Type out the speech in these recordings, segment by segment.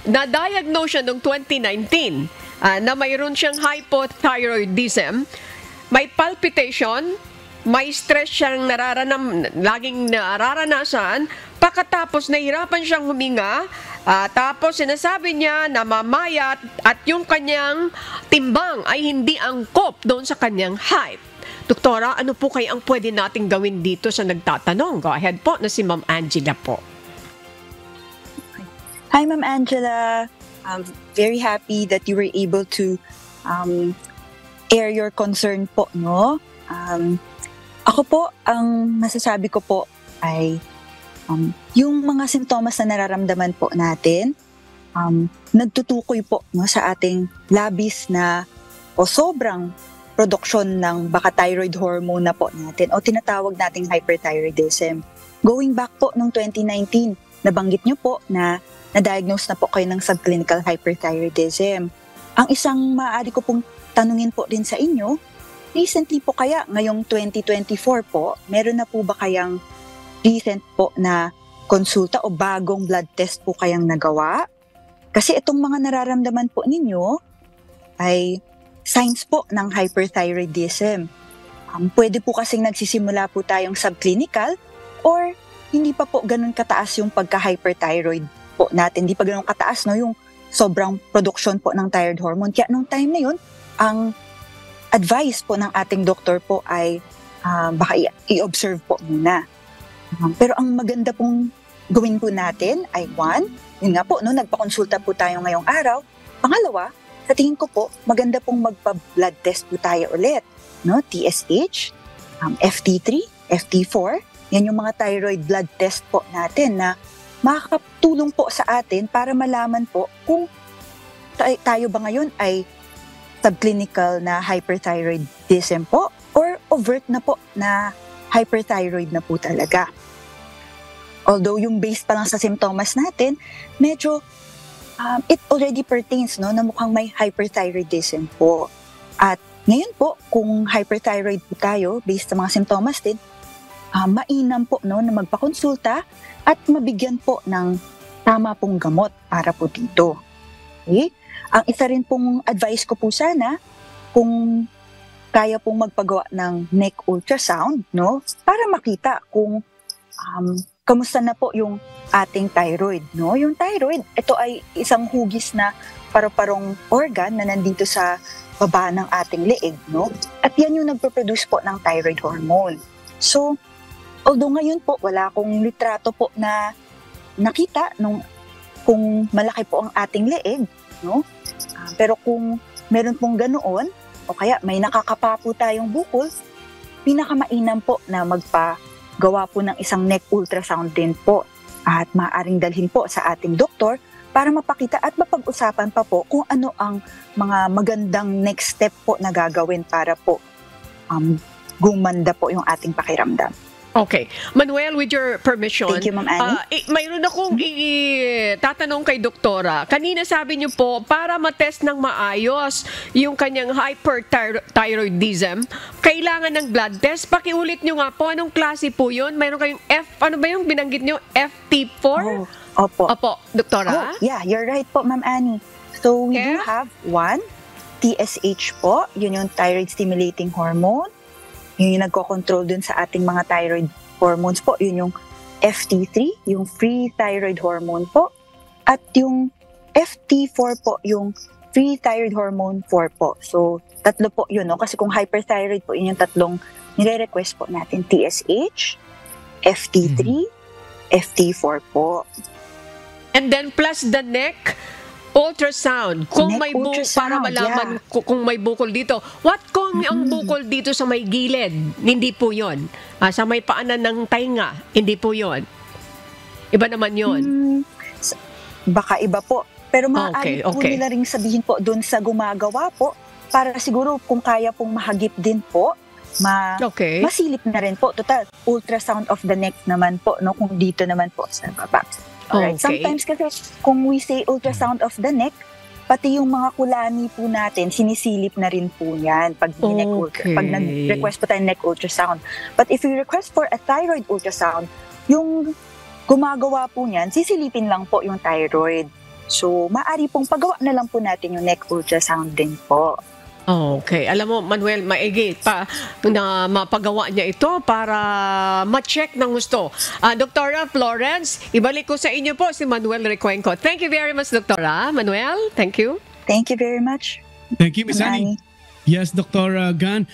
na-diagnose siya noong 2019 na mayroon siyang hypothyroidism, may palpitation, may stress siyang laging nararanasan, pagkatapos nahirapan siyang huminga, tapos sinasabi niya na mamayat at yung kanyang timbang ay hindi angkop doon sa kanyang height. Doktora, ano po kaya ang pwede nating gawin dito sa nagtatanong? Go ahead po na si Ma'am Angela po. Hi, Ma'am Angela. I'm very happy that you were able to air your concern po, no? Ako po, ang masasabi ko po ay yung mga sintomas na nararamdaman po natin, nagtutukoy po, no, sa ating labis na o sobrang produksyon ng baka thyroid hormone na po natin o tinatawag nating hyperthyroidism. Going back po noong 2019, nabanggit nyo po na na-diagnose na po kayo ng subclinical hyperthyroidism. Ang isang maaari ko pong tanungin po din sa inyo, recently po kaya, ngayong 2024 po, meron na po ba kayang recent po na konsulta o bagong blood test po kayang nagawa? Kasi itong mga nararamdaman po ninyo ay signs po ng hyperthyroidism. Pwede po kasing nagsisimula po tayong subclinical or hindi pa po ganun kataas yung pagka-hyperthyroid po natin. Hindi pa ganun kataas, no, yung sobrang production po ng thyroid hormone. Kaya nung time na yun, ang advice po ng ating doktor po ay baka i-observe po muna. Pero ang maganda pong gawin po natin ay yun nga po, no, nagpakonsulta po tayo ngayong araw. Pangalawa, sa tingin ko po, maganda pong magpa-blood test po tayo ulit. No? TSH, FT3, FT4, yan yung mga thyroid blood test po natin na makakatulong po sa atin para malaman po kung tayo ba ngayon ay subclinical na hyperthyroidism po or overt na po na hyperthyroid na po talaga. Although yung based pa lang sa symptoms natin, medyo it already pertains, no, na mukhang may hyperthyroidism po. At ngayon po, kung hyperthyroid po tayo, based sa mga simptomas din, mainam po, no, na magpakonsulta at mabigyan po ng tama pong gamot para po dito. Okay? Ang isa rin pong advice ko po sana, kung kaya pong magpagawa ng neck ultrasound, no, para makita kung kamusta na po yung ating thyroid, no? Yung thyroid, ito ay isang hugis na paru-parong organ na nandito sa baba ng ating leeg, no? At yan yung nagpo-produce po ng thyroid hormone. So, although ngayon po wala akong litrato po na nakita kung malaki po ang ating leeg, no? Pero kung meron pong ganoon, o kaya may nakakapa po tayong bukol, pinakamainam po na magpagawa po ng isang neck ultrasound din po. At maaaring dalhin po sa ating doktor para mapakita at mapag-usapan pa po kung ano ang mga magandang next step po na gagawin para po gumanda po yung ating pakiramdam. Okay. Manuel, with your permission, thank you, Ma'am Annie. Mayroon akong tatanong kay doktora. Kanina sabi niyo po, para matest ng maayos yung kanyang hyperthyroidism, kailangan ng blood test. Pakiulit niyo nga po, anong klase po yun? Mayroon kayong ano ba yung binanggit niyo? FT4? Opo. Opo, doktora? Yeah, you're right po, Ma'am Annie. So, we do have one, TSH po, yun yung thyroid stimulating hormone. Yun yung nagko-control dun sa ating mga thyroid hormones po. Yun yung FT3, yung free thyroid hormone po. At yung FT4 po, yung free thyroid hormone 4 po. So, tatlo po yun, no? Kasi kung hyperthyroid po, yun yung tatlong nire-request po natin. TSH, FT3, FT4 po. And then plus the neck ultrasound, kung neck may para malaman kung may bukol dito. What kung ang bukol dito sa may gilid? Hindi po 'yon. Sa may paanan ng tainga, hindi po 'yon. Iba naman 'yon. Baka iba po. Pero maaari po nila ring sabihin po doon sa gumagawa po para siguro kung kaya pong mahagip din po, masilip na rin po. Total, ultrasound of the neck naman po, no, kung dito naman po sa baba. Alright. Sometimes kasi kung we say ultrasound of the neck, pati yung mga kulani po natin, sinisilip na rin po yan pag nag-request po tayo neck ultrasound. But if you request for a thyroid ultrasound, yung gumagawa po niyan, sisilipin lang po yung thyroid. So, maaari pong pagawa na lang po natin yung neck ultrasound din po. Okay. Alam mo, Manuel, maigi pa na mapagawa niya ito para ma-check ng gusto. Dr. Florence, ibalik ko sa inyo po si Manuel Recuenco. Thank you very much, Dr. Manuel. Thank you. Thank you very much. Thank you, Miss Annie. Yes, Dr. Gan.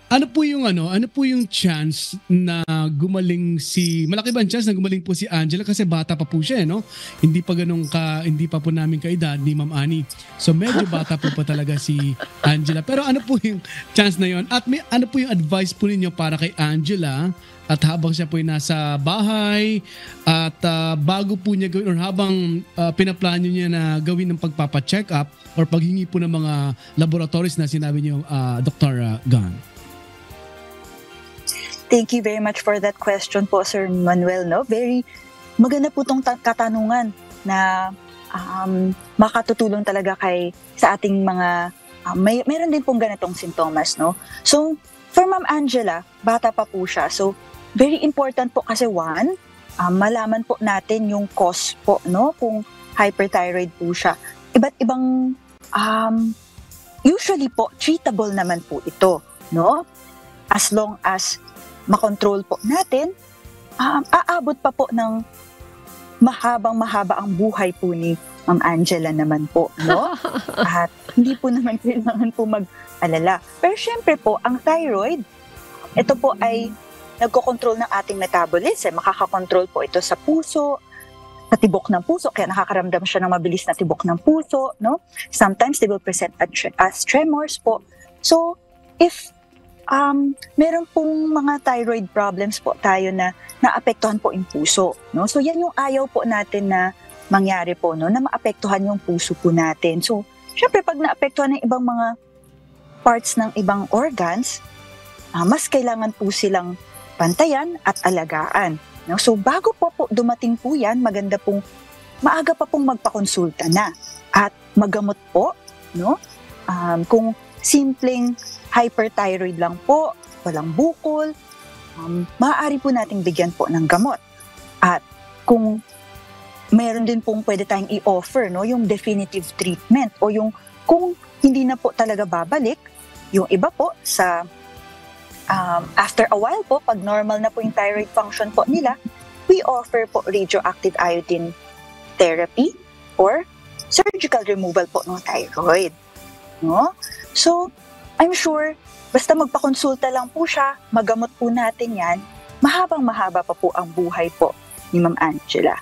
Ano po yung chance na malaki ba ang chance na gumaling po si Angela kasi bata pa po siya, no? Hindi pa po namin kaedad ni Ma'am Annie. So medyo bata po pa talaga si Angela. Pero ano po yung chance na yon? At ano po yung advice po ninyo para kay Angela at habang siya po ay nasa bahay at bago po niya gawin or habang pinaplano niya na gawin ng pagpapa-check up or paghingi po ng mga laboratories na sinabi niyo, Dr. Gan? Thank you very much for that question po, Sir Manuel. No? Very maganda po itong katanungan na makatutulong talaga sa ating mga, mayroon din pong ganitong sintomas. No? So, for Ma'am Angela, bata pa po siya. So, very important po kasi malaman po natin yung cause po, no? Kung hyperthyroid po siya. Iba't ibang, usually po, treatable naman po ito. No? As long as makontrol po natin, aabot pa po ng mahaba ang buhay po ni Ma'am Angela naman po, no? At hindi po naman kailangan po mag-alala. Pero syempre po, ang thyroid, ito po ay nagkokontrol ng ating metabolism. Makakakontrol po ito sa puso, sa tibok ng puso, kaya nakakaramdam siya ng mabilis na tibok ng puso, no? Sometimes they will present as tremors po. So, if meron pong mga thyroid problems po tayo na naapektuhan po yung puso, no? So yan yung ayaw po natin na mangyari po, no? Na maapektuhan yung puso po natin. So, syempre pag naapektuhan ng ibang mga parts ng ibang organs, mas kailangan po silang pantayan at alagaan, no? So bago po dumating po yan, maganda pong maaga pa pong magpakonsulta na at magamot po, no? Kung simpleng hyperthyroid lang po, walang bukol, maaari po nating bigyan po ng gamot. At kung mayroon din pong pwede tayong i-offer, no, yung definitive treatment o yung kung hindi na po talaga babalik, yung iba po sa after a while po, pag normal na po yung thyroid function po nila, we offer po radioactive iodine therapy or surgical removal po ng thyroid. No? So, I'm sure, basta magpakonsulta lang po siya, magamot po natin yan, mahaba pa po ang buhay po ni Ma'am Angela.